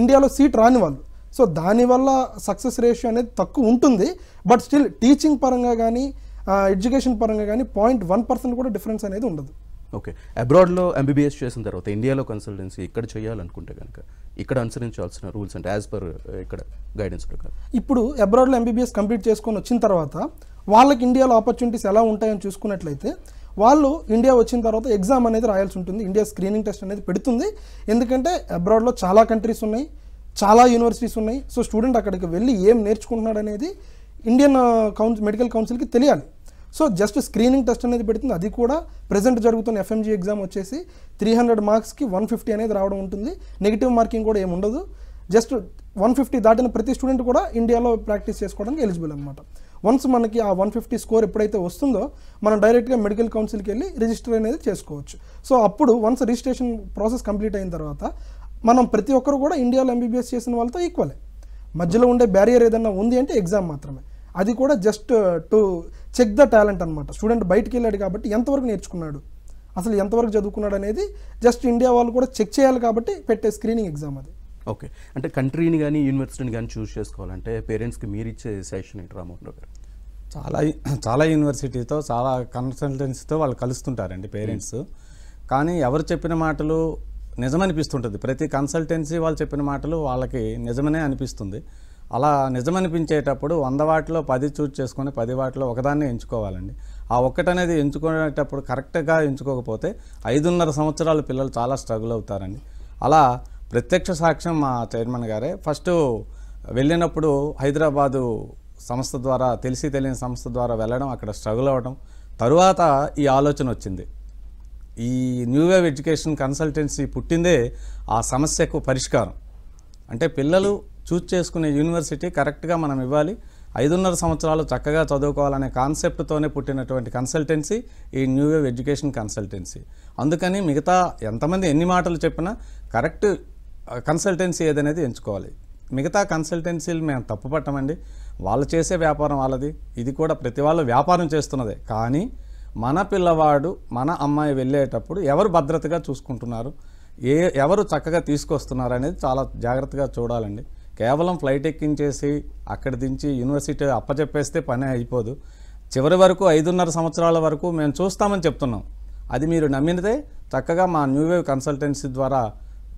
ఇండియాలో సీట్ రాని వాళ్ళు. సో దానివల్ల సక్సెస్ రేషియో అనేది తక్కువ ఉంటుంది. బట్ స్టిల్ టీచింగ్ పరంగా కానీ ఎడ్యుకేషన్ పరంగా కానీ 0.1% కూడా డిఫరెన్స్ అనేది ఉండదు. ఓకే, అబ్రాడ్లో ఎంబీబీఎస్ చేసిన తర్వాత ఇండియాలో కన్సల్టెన్సీ ఇక్కడ చేయాలనుకుంటే కనుక ఇక్కడ అనుసరించాల్సిన రూల్స్ అంటే యాజ్ పర్ ఇక్కడ గైడెన్స్ ప్రకారం ఇప్పుడు అబ్రాడ్లో ఎంబీబీఎస్ కంప్లీట్ చేసుకొని వచ్చిన తర్వాత వాళ్ళకి ఇండియాలో ఆపర్చునిటీస్ ఎలా ఉంటాయని చూసుకున్నట్లయితే వాళ్ళు ఇండియా వచ్చిన తర్వాత ఎగ్జామ్ అనేది రాయాల్సి ఉంటుంది. ఇండియా స్క్రీనింగ్ టెస్ట్ అనేది పెడుతుంది. ఎందుకంటే అబ్రాడ్లో చాలా కంట్రీస్ ఉన్నాయి, చాలా యూనివర్సిటీస్ ఉన్నాయి. సో స్టూడెంట్ అక్కడికి వెళ్ళి ఏం నేర్చుకుంటున్నాడు అనేది ఇండియన్ మెడికల్ కౌన్సిల్కి తెలియాలి. సో జస్ట్ స్క్రీనింగ్ టెస్ట్ అనేది పెడుతుంది. అది కూడా ప్రజెంట్ జరుగుతున్న ఎఫ్ఎంజీ ఎగ్జామ్ వచ్చేసి 300 మార్క్స్కి 150 అనేది రావడం ఉంటుంది. నెగిటివ్ మార్కింగ్ కూడా ఏమి ఉండదు. జస్ట్ 150 దాటిన ప్రతి స్టూడెంట్ కూడా ఇండియాలో ప్రాక్టీస్ చేసుకోవడానికి ఎలిజిబుల్ అనమాట. వన్స్ మనకి ఆ 150 స్కోర్ ఎప్పుడైతే వస్తుందో మనం డైరెక్ట్గా మెడికల్ కౌన్సిల్కి వెళ్ళి రిజిస్టర్ అనేది చేసుకోవచ్చు. సో అప్పుడు వన్స్ రిజిస్ట్రేషన్ ప్రాసెస్ కంప్లీట్ అయిన తర్వాత మనం ప్రతి ఒక్కరు కూడా ఇండియాలో ఎంబీబీఎస్ చేసిన వాళ్ళతో ఈక్వలే. మధ్యలో ఉండే బ్యారియర్ ఏదన్నా ఉంది అంటే ఎగ్జామ్ మాత్రమే. అది కూడా just to check the talent అనమాట. స్టూడెంట్ బయటికి వెళ్ళాడు కాబట్టి ఎంతవరకు నేర్చుకున్నాడు, అసలు ఎంతవరకు చదువుకున్నాడు అనేది జస్ట్ ఇండియా వాళ్ళు కూడా చెక్ చేయాలి కాబట్టి పెట్టే స్క్రీనింగ్ ఎగ్జామ్ అది. ఓకే, అంటే కంట్రీని కానీ యూనివర్సిటీని కానీ చూస్ చేసుకోవాలంటే పేరెంట్స్కి మీరు ఇచ్చే సజెషన్ ఏంటి రామ్మోహన్ రావు గారు? చాలా యూనివర్సిటీతో చాలా కన్సల్టెన్సీతో వాళ్ళు కలుస్తుంటారండి పేరెంట్స్. కానీ ఎవరు చెప్పిన మాటలు నిజమనిపిస్తుంటుంది. ప్రతి కన్సల్టెన్సీ వాళ్ళు చెప్పిన మాటలు వాళ్ళకి నిజమనే అనిపిస్తుంది. అలా నిజమనిపించేటప్పుడు 100 వాటిలో 10 చూజ్ చేసుకొని 10 వాటిలో ఒకదాన్ని ఎంచుకోవాలండి. ఆ ఒక్కటనేది ఎంచుకునేటప్పుడు కరెక్ట్గా ఎంచుకోకపోతే 5.5 సంవత్సరాల పిల్లలు చాలా స్ట్రగుల్ అవుతారండి. అలా ప్రత్యక్ష సాక్ష్యం మా చైర్మన్ గారే. ఫస్ట్ వెళ్ళినప్పుడు హైదరాబాదు సంస్థ ద్వారా తెలియని సంస్థ ద్వారా వెళ్ళడం, అక్కడ స్ట్రగుల్ అవ్వడం, తరువాత ఈ ఆలోచన వచ్చింది. ఈ న్యూ వేవ్ ఎడ్యుకేషన్ కన్సల్టెన్సీ పుట్టిందే ఆ సమస్యకు పరిష్కారం. అంటే పిల్లలు చూజ్ చేసుకునే యూనివర్సిటీ కరెక్ట్గా మనం ఇవ్వాలి, 5.5 సంవత్సరాలు చక్కగా చదువుకోవాలనే కాన్సెప్ట్తోనే పుట్టినటువంటి కన్సల్టెన్సీ ఈ న్యూ వేవ్ ఎడ్యుకేషన్ కన్సల్టెన్సీ. అందుకని మిగతా ఎంతమంది ఎన్ని మాటలు చెప్పినా కరెక్ట్ కన్సల్టెన్సీ ఏదనేది ఎంచుకోవాలి. మిగతా కన్సల్టెన్సీలు మేము తప్పుపట్టమండి, వాళ్ళు చేసే వ్యాపారం వాళ్ళది, ఇది కూడా ప్రతి వాళ్ళు వ్యాపారం చేస్తున్నదే. కానీ మన పిల్లవాడు మన అమ్మాయి వెళ్ళేటప్పుడు ఎవరు భద్రతగా చూసుకుంటున్నారు, ఎవరు చక్కగా తీసుకొస్తున్నారు అనేది చాలా జాగ్రత్తగా చూడాలండి. కేవలం ఫ్లైట్ ఎక్కించేసి అక్కడ దించి యూనివర్సిటీ అప్పచెప్పేస్తే పని అయిపోదు. చివరి వరకు 5.5 సంవత్సరాల వరకు మేము చూస్తామని చెప్తున్నాం. అది మీరు నమ్మితే చక్కగా మా న్యూ వేవ్ కన్సల్టెన్సీ ద్వారా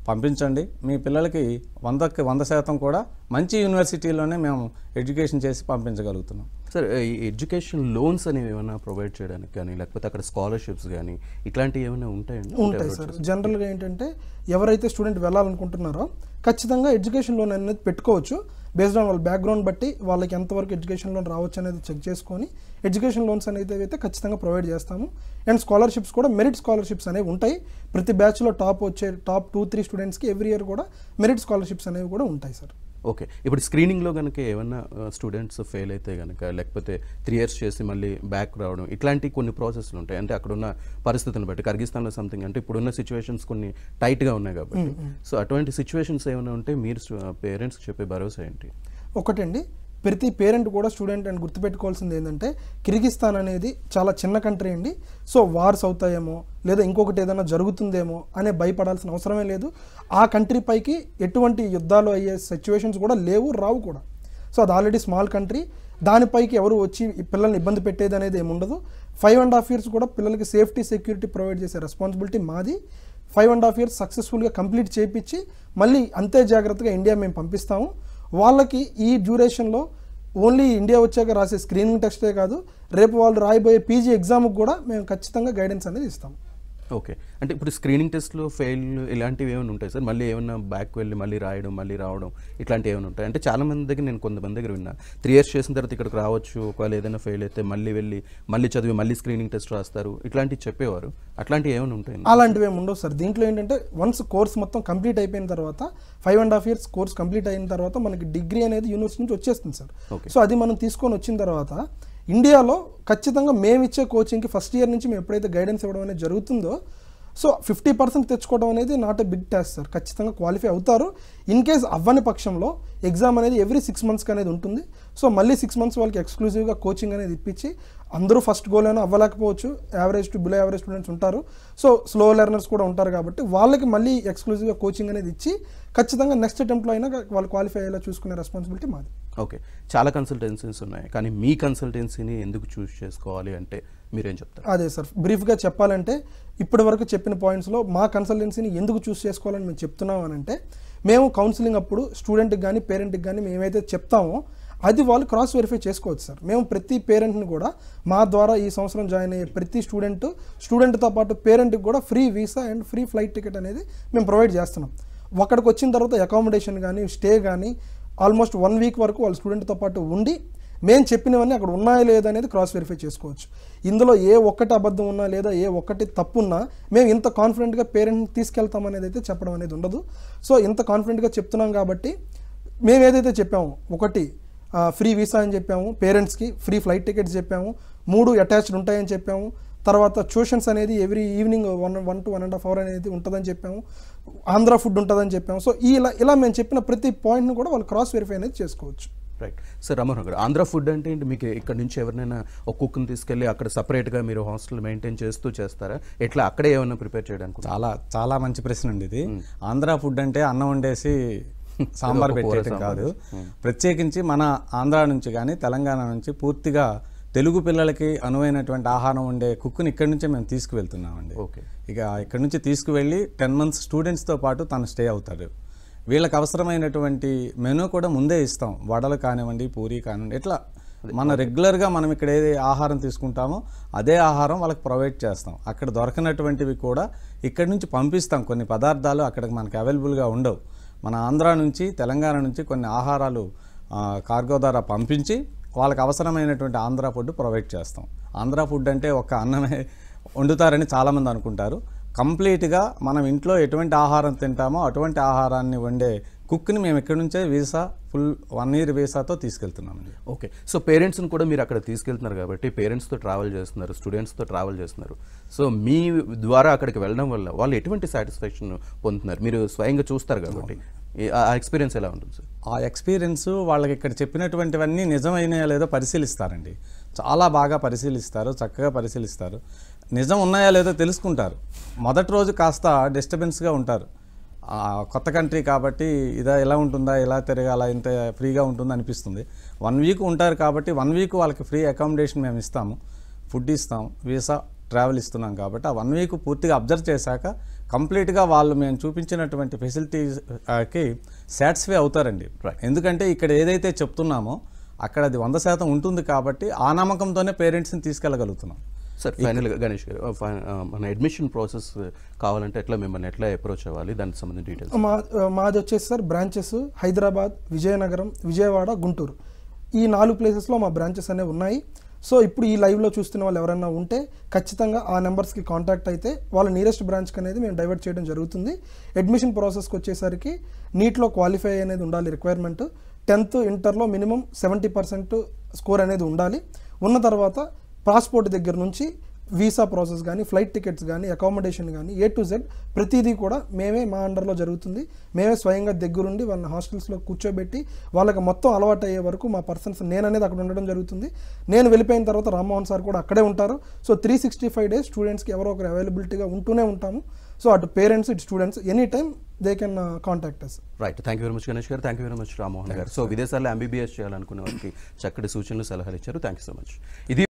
పంపించండి. మీ పిల్లలకి 100కి 100% కూడా మంచి యూనివర్సిటీలోనే మేము ఎడ్యుకేషన్ చేసి పంపించగలుగుతున్నాం. సార్, ఈ ఎడ్యుకేషన్ లోన్స్ అనేవి ఏమైనా ప్రొవైడ్ చేయడానికి కానీ, లేకపోతే అక్కడ స్కాలర్షిప్స్ కానీ ఇట్లాంటివి ఏమైనా ఉంటాయండి? ఉంటాయి సార్. జనరల్గా ఏంటంటే ఎవరైతే స్టూడెంట్ వెళ్ళాలనుకుంటున్నారో ఖచ్చితంగా ఎడ్యుకేషన్ లోన్ అనేది పెట్టుకోవచ్చు. బేస్డ్ ఆన్ వాళ్ళ బ్యాక్గ్రౌండ్ బట్టి వాళ్ళకి ఎంతవరకు ఎడ్యుకేషన్ లోన్ రావచ్చు అనేది చెక్ చేసుకొని ఎడ్యుకేషన్ లోన్స్ అనేది అయితే ఖచ్చితంగా ప్రొవైడ్ చేస్తాము. అండ్ స్కాలర్షిప్స్ కూడా మెరిట్ స్కాలర్షిప్స్ అనేవి ఉంటాయి. ప్రతి బ్యాచ్లో టాప్ 2-3 స్టూడెంట్స్కి ఎవ్రీ ఇయర్ కూడా మెరిట్ స్కాలర్షిప్స్ అనేవి కూడా ఉంటాయి సార్. ఓకే, ఇప్పుడు స్క్రీనింగ్లో కనుక ఏమన్నా స్టూడెంట్స్ ఫెయిల్ అయితే కనుక, లేకపోతే 3 years చేసి మళ్ళీ బ్యాక్ రావడం, ఇట్లాంటి కొన్ని ప్రాసెస్లు ఉంటాయి. అంటే అక్కడ ఉన్న పరిస్థితిని బట్టి కర్గిస్తాన్లో సంథింగ్ అంటే ఇప్పుడున్న సిచ్యువేషన్స్ కొన్ని టైట్గా ఉన్నాయి కాబట్టి, సో అటువంటి సిచ్యువేషన్స్ ఏమైనా ఉంటే మీరు పేరెంట్స్కి చెప్పే భరోసా ఏంటి? ఒకటండి, ప్రతి పేరెంట్ కూడా స్టూడెంట్ అని గుర్తుపెట్టుకోవాల్సింది ఏంటంటే కిర్గిస్తాన్ అనేది చాలా చిన్న కంట్రీ అండి. సో వార్స్ అవుతాయేమో లేదా ఇంకొకటి ఏదైనా జరుగుతుందేమో అనే భయపడాల్సిన అవసరమే లేదు. ఆ కంట్రీ పైకి ఎటువంటి యుద్ధాలు అయ్యే సిచ్యువేషన్స్ కూడా లేవు, రావు కూడా. సో అది ఆల్రెడీ స్మాల్ కంట్రీ, దానిపైకి ఎవరు వచ్చి పిల్లల్ని ఇబ్బంది పెట్టేది అనేది ఏముండదు. 5.5 years కూడా పిల్లలకి సేఫ్టీ సెక్యూరిటీ ప్రొవైడ్ చేసే రెస్పాన్సిబిలిటీ మాది. 5.5 years సక్సెస్ఫుల్గా కంప్లీట్ చేయించి మళ్ళీ అంతే జాగ్రత్తగా ఇండియా మేము పంపిస్తాము. వాళ్ళకి ఈ డ్యూరేషన్లో ఓన్లీ ఇండియా వచ్చాక రాసే స్క్రీనింగ్ టెస్టే కాదు, రేపు వాళ్ళు రాయబోయే పీజీ ఎగ్జామ్కి కూడా మేము ఖచ్చితంగా గైడెన్స్ అనేది ఇస్తాం. ఓకే, అంటే ఇప్పుడు స్క్రీనింగ్ టెస్ట్లు ఫెయిల్ ఇలాంటివి ఏమైనా ఉంటాయి సార్? మళ్ళీ ఏమైనా బ్యాక్ వెళ్ళి మళ్ళీ రాయడం, మళ్ళీ రావడం, ఇట్లాంటివి ఏమైనా ఉంటాయి? అంటే చాలా మంది దగ్గర నేను కొంతమంది దగ్గర విన్నా 3 years చేసిన తర్వాత ఇక్కడికి రావచ్చు, ఒకవేళ ఏదైనా ఫెయిల్ అయితే మళ్ళీ వెళ్ళి మళ్ళీ చదివి మళ్ళీ స్క్రీనింగ్ టెస్ట్ రాస్తారు, ఇట్లాంటివి చెప్పేవారు. అట్లాంటివి ఏమైనా ఉంటాయి? అలాంటివి ఏమి ఉండవు సార్. దీంట్లో ఏంటంటే వన్స్ కోర్స్ మొత్తం కంప్లీట్ అయిపోయిన తర్వాత 5.5 years కోర్స్ కంప్లీట్ అయిన తర్వాత మనకి డిగ్రీ అనేది యూనివర్సిటీ నుంచి వచ్చేస్తుంది సార్. సో అది మనం తీసుకొని వచ్చిన తర్వాత ఇండియాలో ఖచ్చితంగా మేము ఇచ్చే కోచింగ్కి ఫస్ట్ ఇయర్ నుంచి మేము ఎప్పుడైతే గైడెన్స్ ఇవ్వడం అనేది జరుగుతుందో, సో 50% తెచ్చుకోవడం అనేది not a big task sir. ఖచ్చితంగా క్వాలిఫై అవుతారు. ఇన్ కేస్ అవ్వని పక్షంలో ఎగ్జామ్ అనేది ఎవ్రీ 6 monthsకి అనేది ఉంటుంది. సో మళ్ళీ 6 months వాళ్ళకి ఎక్స్క్లూజివ్గా కోచింగ్ అనేది ఇప్పించి, అందరూ ఫస్ట్ గోల్ అయినా అవ్వలేకపోవచ్చు, average to below average students ఉంటారు, సో స్లో లెర్నర్స్ కూడా ఉంటారు కాబట్టి వాళ్ళకి మళ్ళీ ఎక్స్క్లూజివ్గా కోచింగ్ అనేది ఇచ్చి ఖచ్చితంగా నెక్స్ట్ అటెంప్ట్లో అయినా వాళ్ళు క్వాలిఫై అయ్యేలా చూసుకునే రెస్పాన్సిబిలిటీ మాది. ఓకే, చాలా కన్సల్టెన్సీస్ ఉన్నాయి, కానీ మీ కన్సల్టెన్సీని ఎందుకు చూస్ చేసుకోవాలి అంటే మీరేం చెప్తారు? అదే సార్, బ్రీఫ్గా చెప్పాలంటే ఇప్పటి వరకు చెప్పిన పాయింట్స్లో మా కన్సల్టెన్సీని ఎందుకు చూస్ చేసుకోవాలని మేము చెప్తున్నాం అని అంటే, మేము కౌన్సిలింగ్ అప్పుడు స్టూడెంట్కి కానీ పేరెంట్కి కానీ మేము ఏమైతే చెప్తామో అది వాళ్ళు క్రాస్ వెరిఫై చేసుకోవచ్చు సార్. మేము ప్రతి పేరెంట్ని కూడా మా ద్వారా ఈ సంవత్సరం జాయిన్ అయ్యే ప్రతి స్టూడెంట్తో పాటు పేరెంట్కి కూడా free visa and free flight ticket అనేది మేము ప్రొవైడ్ చేస్తున్నాం. అక్కడికి వచ్చిన తర్వాత అకామిడేషన్ కానీ స్టే కానీ ఆల్మోస్ట్ 1 week వరకు వాళ్ళ స్టూడెంట్తో పాటు ఉండి మేము చెప్పినవన్నీ అక్కడ ఉన్నాయో లేదా అనేది క్రాస్ వెరిఫై చేసుకోవచ్చు. ఇందులో ఏ ఒక్కటి అబద్ధం ఉన్నా లేదా ఏ ఒక్కటి తప్పు ఉన్నా మేము ఇంత కాన్ఫిడెంట్గా పేరెంట్ని తీసుకెళ్తాం అనేది అయితే చెప్పడం అనేది ఉండదు. సో ఇంత కాన్ఫిడెంట్గా చెప్తున్నాం కాబట్టి మేము ఏదైతే చెప్పాము, ఒకటి ఫ్రీ వీసా అని చెప్పాము, పేరెంట్స్కి ఫ్రీ ఫ్లైట్ టికెట్స్ చెప్పాము, 3 అటాచ్డ్ ఉంటాయని చెప్పాము, తర్వాత ట్యూషన్స్ అనేది ఎవ్రీ ఈవినింగ్ 1 to 1.5 hours అనేది ఉంటుందని చెప్పాము, ఆంధ్ర ఫుడ్ ఉంటుందని చెప్పాము. సో ఇలా మేము చెప్పిన ప్రతి పాయింట్ని కూడా వాళ్ళు క్రాస్ వెరిఫై అనేది చేసుకోవచ్చు. Right sir. రామోహన్ గారు, ఆంధ్ర ఫుడ్ అంటే ఏంటి? మీకు ఇక్కడ నుంచి ఎవరినైనా ఒక కుక్ని తీసుకెళ్ళి అక్కడ సపరేట్గా మీరు హాస్టల్ మెయింటైన్ చేస్తారా? ఎట్లా అక్కడే ఏమైనా ప్రిపేర్ చేయడానికి? చాలా మంచి ప్రశ్న అండి ఇది. ఆంధ్ర ఫుడ్ అంటే అన్నం వండేసి సాంబార్ పెట్టేయటం కాదు. ప్రత్యేకించి మన ఆంధ్ర నుంచి కానీ తెలంగాణ నుంచి పూర్తిగా తెలుగు పిల్లలకి అనువైనటువంటి ఆహారం ఉండే కుక్కుని ఇక్కడి నుంచే మేము తీసుకువెళ్తున్నామండి. ఓకే, ఇక ఇక్కడి నుంచి తీసుకువెళ్ళి 10 months స్టూడెంట్స్తో పాటు తను స్టే అవుతారు. వీళ్ళకి అవసరమైనటువంటి మెనూ కూడా ముందే ఇస్తాం. వడలు కానివ్వండి, పూరి కానివ్వండి, ఇట్లా మన రెగ్యులర్గా మనం ఇక్కడ ఏది ఆహారం తీసుకుంటామో అదే ఆహారం వాళ్ళకి ప్రొవైడ్ చేస్తాం. అక్కడ దొరకనటువంటివి కూడా ఇక్కడి నుంచి పంపిస్తాం. కొన్ని పదార్థాలు అక్కడికి మనకి అవైలబుల్గా ఉండవు. మన ఆంధ్ర నుంచి తెలంగాణ నుంచి కొన్ని ఆహారాలు కార్గో ద్వారా పంపించి వాళ్ళకి అవసరమైనటువంటి ఆంధ్ర ఫుడ్ ప్రొవైడ్ చేస్తాం. ఆంధ్ర ఫుడ్ అంటే ఒక అన్నమే వండుతారని చాలామంది అనుకుంటారు. కంప్లీట్గా మనం ఇంట్లో ఎటువంటి ఆహారం తింటామో అటువంటి ఆహారాన్ని వండే కుక్ని మేము ఇక్కడి నుంచే వీసా ఫుల్ 1 year వీసాతో తీసుకెళ్తున్నామండి. ఓకే, సో పేరెంట్స్ని కూడా మీరు అక్కడ తీసుకెళ్తున్నారు కాబట్టి పేరెంట్స్తో ట్రావెల్ చేస్తున్నారు, స్టూడెంట్స్తో ట్రావెల్ చేస్తున్నారు. సో మీ ద్వారా అక్కడికి వెళ్ళడం వల్ల వాళ్ళు ఎటువంటి సాటిస్ఫాక్షన్ పొందుతున్నారు? మీరు స్వయంగా చూస్తారు కాబట్టి ఆ ఎక్స్పీరియన్స్ ఎలా ఉంటుంది సార్? ఆ ఎక్స్పీరియన్స్ వాళ్ళకి ఇక్కడ చెప్పినటువంటివన్నీ నిజమైనాయో లేదో పరిశీలిస్తారండి. చాలా బాగా పరిశీలిస్తారు, చక్కగా పరిశీలిస్తారు. నిజం ఉన్నాయో లేదో తెలుసుకుంటారు. మొదటి రోజు కాస్త డిస్టర్బెన్స్గా ఉంటారు. కొత్త కంట్రీ కాబట్టి ఇదా ఎలా ఉంటుందా, ఎలా తిరగాల, ఇంత ఫ్రీగా ఉంటుందా అనిపిస్తుంది. 1 వీక్ ఉంటారు కాబట్టి 1 వీక్ వాళ్ళకి ఫ్రీ అకామిడేషన్ మేము ఇస్తాము, ఫుడ్ ఇస్తాం, వీసా, ట్రావెల్ ఇస్తున్నాం కాబట్టి ఆ 1 వీక్ పూర్తిగా అబ్జర్వ్ చేశాక కంప్లీట్గా వాళ్ళు మేము చూపించినటువంటి ఫెసిలిటీస్కి సాటిస్ఫై అవుతారండి. ఎందుకంటే ఇక్కడ ఏదైతే చెప్తున్నామో అక్కడ అది 100% ఉంటుంది కాబట్టి ఆ నమ్మకంతోనే పేరెంట్స్ని తీసుకెళ్ళగలుగుతున్నాం. సార్ ఫైనల్గా గణేష్ గారు, మన అడ్మిషన్ ప్రాసెస్ కావాలంటే మిమ్మల్ని ఎట్లా అప్రోచ్ అవ్వాలి, దానికి సంబంధించిన డీటెయిల్స్? మాది వచ్చేసి సార్ బ్రాంచెస్ హైదరాబాద్, విజయనగరం, విజయవాడ, గుంటూరు, ఈ 4 ప్లేసెస్లో మా బ్రాంచెస్ అనేవి ఉన్నాయి. సో ఇప్పుడు ఈ లైవ్లో చూస్తున్న వాళ్ళు ఎవరైనా ఉంటే ఖచ్చితంగా ఆ నెంబర్స్కి కాంటాక్ట్ అయితే వాళ్ళ నియరెస్ట్ బ్రాంచ్కి అనేది మేము డైవర్ట్ చేయడం జరుగుతుంది. అడ్మిషన్ ప్రాసెస్కి వచ్చేసరికి నీట్లో క్వాలిఫై అనేది ఉండాలి రిక్వైర్మెంట్. 10th ఇంటర్లో మినిమం 70% స్కోర్ అనేది ఉండాలి. ఉన్న తర్వాత పాస్పోర్ట్ దగ్గర నుంచి వీసా ప్రాసెస్ కానీ, ఫ్లైట్ టికెట్స్ కానీ, అకామిడేషన్ కానీ, A to Z ప్రతిదీ కూడా మేమే మా అండర్లో జరుగుతుంది. మేమే స్వయంగా దగ్గరుండి వాళ్ళని హాస్టల్స్లో కూర్చోబెట్టి వాళ్ళకి మొత్తం అలవాటు అయ్యే వరకు మా పర్సన్స్ నేననేది అక్కడ ఉండడం జరుగుతుంది. నేను వెళ్ళిపోయిన తర్వాత రామ్మోహన్ సార్ కూడా అక్కడే ఉంటారు. సో 365 days స్టూడెంట్స్కి ఎవరో ఒకరు అవైలబిలిటీగా ఉంటూనే ఉంటాము. సో అటు పేరెంట్స్, ఇటు students any time they can contact us. Right, thank you very much Ganesh garu, thank you very much Rammohan garu. So విదేశాల్లో MBBS చేయాలనుకునే వారికి చక్కటి సూచనలు, సలహాలు ఇచ్చారు. Thank you so much. ఇది